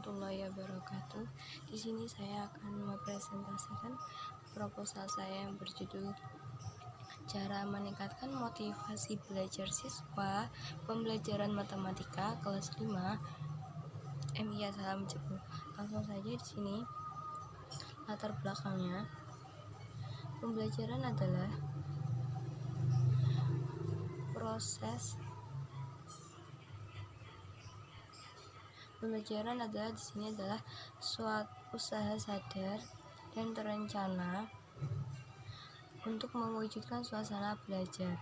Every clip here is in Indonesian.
warahmatullahi wabarakatuh. Di sini saya akan mempresentasikan proposal saya yang berjudul Cara Meningkatkan Motivasi Belajar Siswa Pembelajaran Matematika kelas 5 MIA Salam Cepu. Langsung saja di sini latar belakangnya. Pembelajaran adalah di sini adalah suatu usaha sadar dan terencana untuk mewujudkan suasana belajar.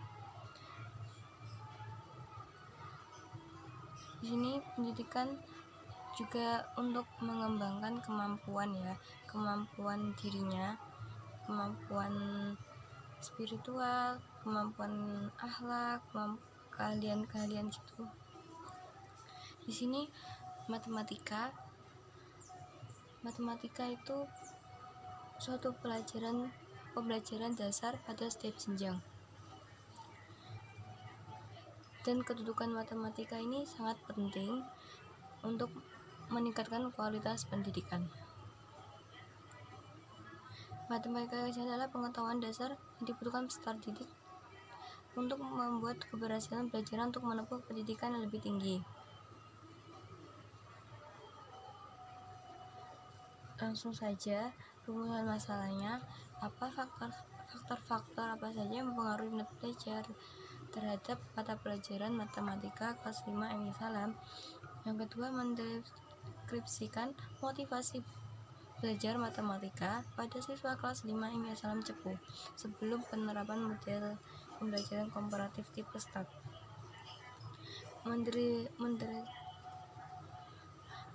Di sini pendidikan juga untuk mengembangkan kemampuan dirinya, kemampuan spiritual, kemampuan akhlak, keahlian gitu. Di sini matematika itu suatu pembelajaran dasar pada setiap jenjang. Dan kedudukan matematika ini sangat penting untuk meningkatkan kualitas pendidikan. Matematika adalah pengetahuan dasar yang dibutuhkan peserta didik untuk membuat keberhasilan belajar untuk menempuh pendidikan yang lebih tinggi. Langsung saja rumusan masalahnya. Faktor-faktor apa saja yang mempengaruhi minat belajar terhadap mata pelajaran matematika kelas 5 MI Salam. Yang kedua, mendeskripsikan motivasi belajar matematika pada siswa kelas 5 MI Salam Cepu sebelum penerapan model pembelajaran komparatif tipe STAT.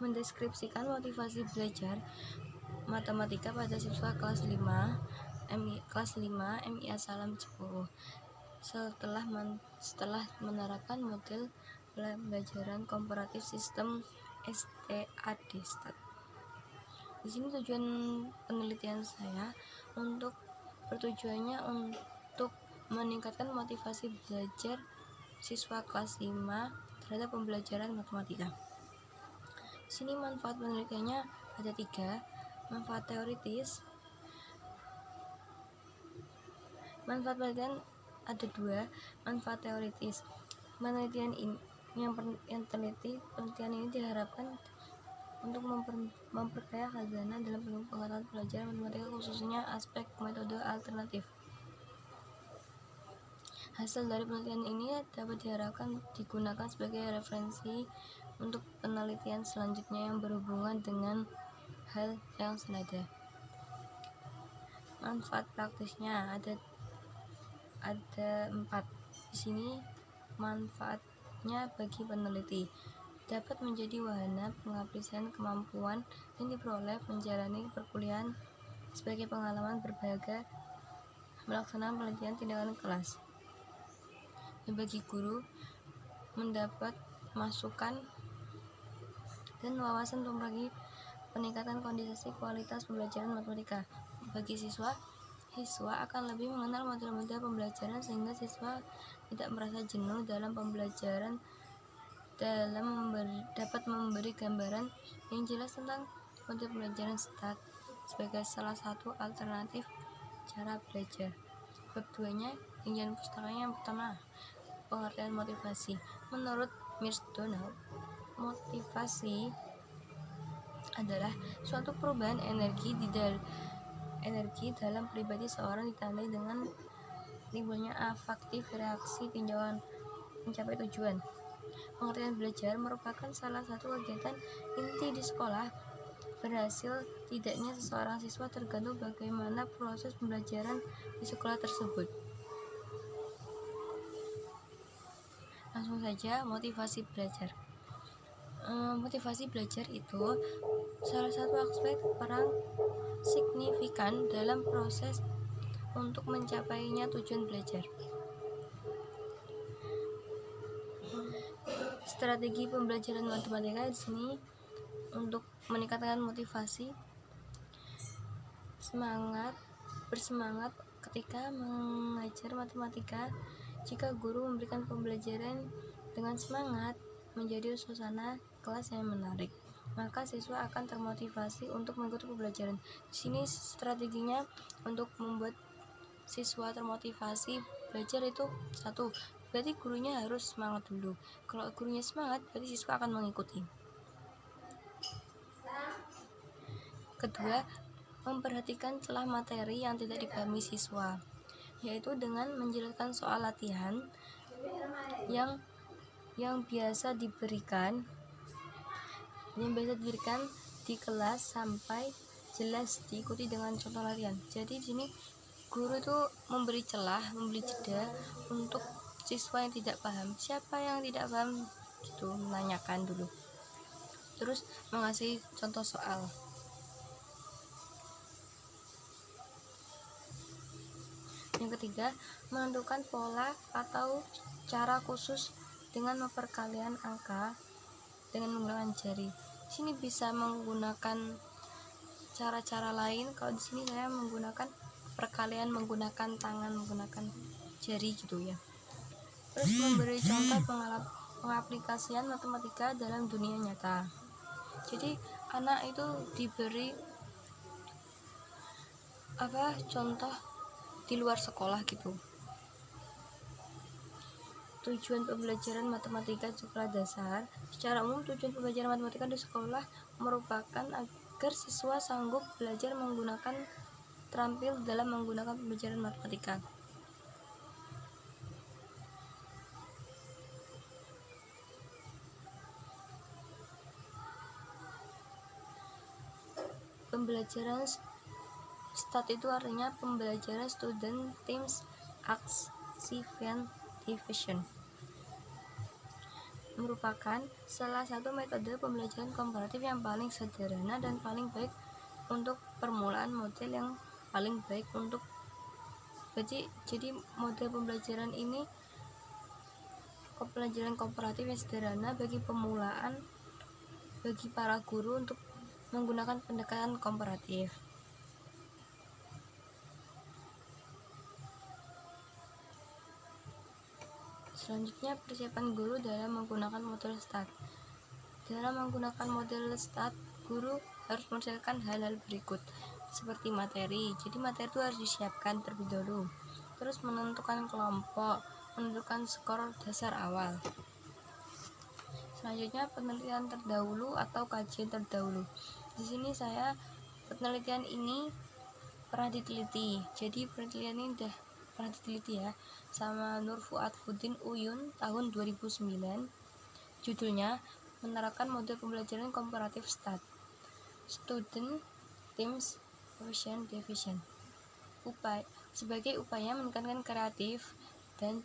Mendeskripsikan motivasi belajar matematika pada siswa kelas 5 MIA Salam Cepu setelah menerapkan model pembelajaran komparatif sistem STAD. Di sini tujuan penelitian saya bertujuannya untuk meningkatkan motivasi belajar siswa kelas 5 terhadap pembelajaran matematika. Di sini manfaat penelitiannya ada 3. Manfaat teoritis. Manfaat penelitian ada 2. Manfaat teoritis. Penelitian ini diharapkan untuk memperkaya khazanah dalam pengetahuan pelajaran matematika, khususnya aspek metode alternatif. Hasil dari penelitian ini dapat diharapkan digunakan sebagai referensi untuk penelitian selanjutnya yang berhubungan dengan hal yang senada. Manfaat praktisnya ada 4. Di sini manfaatnya bagi peneliti dapat menjadi wahana pengaplikasian kemampuan yang diperoleh menjalani perkuliahan sebagai pengalaman berharga melaksanakan penelitian tindakan kelas. Dan bagi guru mendapat masukan dan wawasan untuk peningkatan kondisi kualitas pembelajaran matematika. Bagi siswa akan lebih mengenal model-model pembelajaran sehingga siswa tidak merasa jenuh dalam pembelajaran, dapat memberi gambaran yang jelas tentang model pembelajaran STAT sebagai salah satu alternatif cara belajar. Bab 2-nya rinjian pustakanya. Yang pertama, pengertian motivasi. Menurut Donald, motivasi adalah suatu perubahan energi dalam pribadi seorang ditandai dengan timbulnya afektif reaksi tinjauan mencapai tujuan. Pengertian belajar merupakan salah satu kegiatan inti di sekolah. Berhasil tidaknya seseorang siswa tergantung bagaimana proses pembelajaran di sekolah tersebut. Langsung saja, motivasi belajar. Motivasi belajar itu salah satu aspek peran signifikan dalam proses untuk mencapainya tujuan belajar. Strategi pembelajaran matematika di sini untuk meningkatkan motivasi, bersemangat ketika mengajar matematika. Jika guru memberikan pembelajaran dengan semangat, menjadi suasana kelas yang menarik, maka siswa akan termotivasi untuk mengikuti pembelajaran. Di sini strateginya untuk membuat siswa termotivasi belajar itu satu, berarti gurunya harus semangat dulu. Kalau gurunya semangat, berarti siswa akan mengikuti. Kedua, memperhatikan celah materi yang tidak dipahami siswa, yaitu dengan menjelaskan soal latihan yang biasa diberikan di kelas sampai jelas diikuti dengan contoh latihan. Jadi di sini guru itu memberi celah, memberi jeda untuk siswa yang tidak paham. Siapa yang tidak paham gitu, menanyakan dulu, terus mengasih contoh soal. Yang ketiga, menentukan pola atau cara khusus dengan memperkalian angka dengan menggunakan jari. Di sini bisa menggunakan cara-cara lain. Kalau di sini saya menggunakan perkalian menggunakan tangan, menggunakan jari gitu ya. Terus memberi contoh pengaplikasian matematika dalam dunia nyata. Jadi anak itu diberi contoh di luar sekolah gitu. Tujuan pembelajaran matematika sekolah dasar. Secara umum, tujuan pembelajaran matematika di sekolah merupakan agar siswa sanggup belajar terampil dalam menggunakan pembelajaran matematika. Pembelajaran STAT itu artinya pembelajaran Student Themes Achievement Division, merupakan salah satu metode pembelajaran komparatif yang paling sederhana dan paling baik untuk permulaan model yang paling baik untuk jadi model pembelajaran ini pembelajaran komparatif yang sederhana bagi permulaan bagi para guru untuk menggunakan pendekatan komparatif. Selanjutnya, persiapan guru dalam menggunakan model STAT. Dalam menggunakan model STAT, guru harus mempersiapkan hal-hal berikut seperti materi. Jadi materi itu harus disiapkan terlebih dahulu. Terus menentukan kelompok, menentukan skor dasar awal. Selanjutnya, penelitian terdahulu atau kajian terdahulu. Di sini penelitian ini pernah diteliti. Jadi penelitian ini udah pernah diteliti ya sama Nur Fuadfuddin Uyun tahun 2009. Judulnya menerapkan model pembelajaran komparatif STAT, Student Themes Achievement Division, sebagai upaya meningkatkan kreatif dan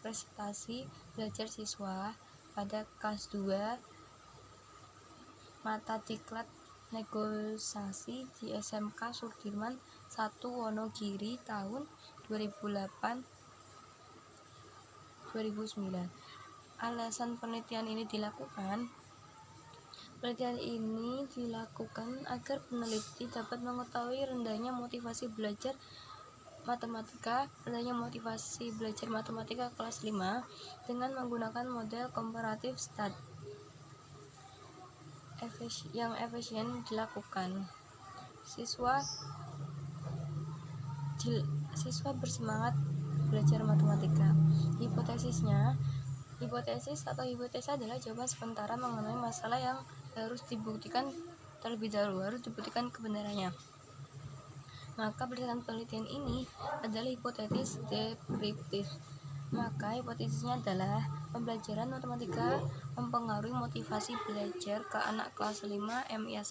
prestasi belajar siswa pada kelas 2 mata diklat negosiasi di SMK Sudirman 1 Wonogiri tahun 2008-2009. Alasan penelitian ini dilakukan agar peneliti dapat mengetahui rendahnya motivasi belajar matematika kelas 5 dengan menggunakan model komparatif STAT yang efisien dilakukan. Siswa bersemangat belajar matematika. Hipotesa adalah jawaban sementara mengenai masalah yang harus dibuktikan terlebih dahulu, harus dibuktikan kebenarannya. Maka berdasarkan penelitian ini adalah hipotesis deskriptif. Maka hipotesisnya adalah pembelajaran matematika mempengaruhi motivasi belajar ke anak kelas 5 MIA.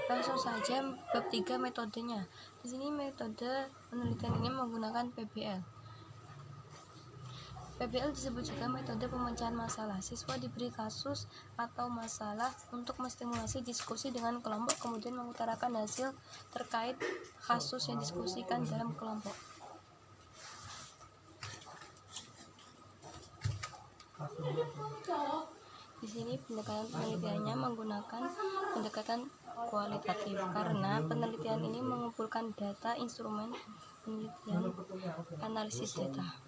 Langsung saja bab 3 metodenya. Di sini metode penelitian ini menggunakan PBL. PBL disebut juga metode pemecahan masalah. Siswa diberi kasus atau masalah untuk menstimulasi diskusi dengan kelompok, kemudian mengutarakan hasil terkait kasus yang diskusikan dalam kelompok. Di sini pendekatan penelitiannya menggunakan pendekatan kualitatif karena penelitian ini mengumpulkan data, instrumen penelitian, analisis data.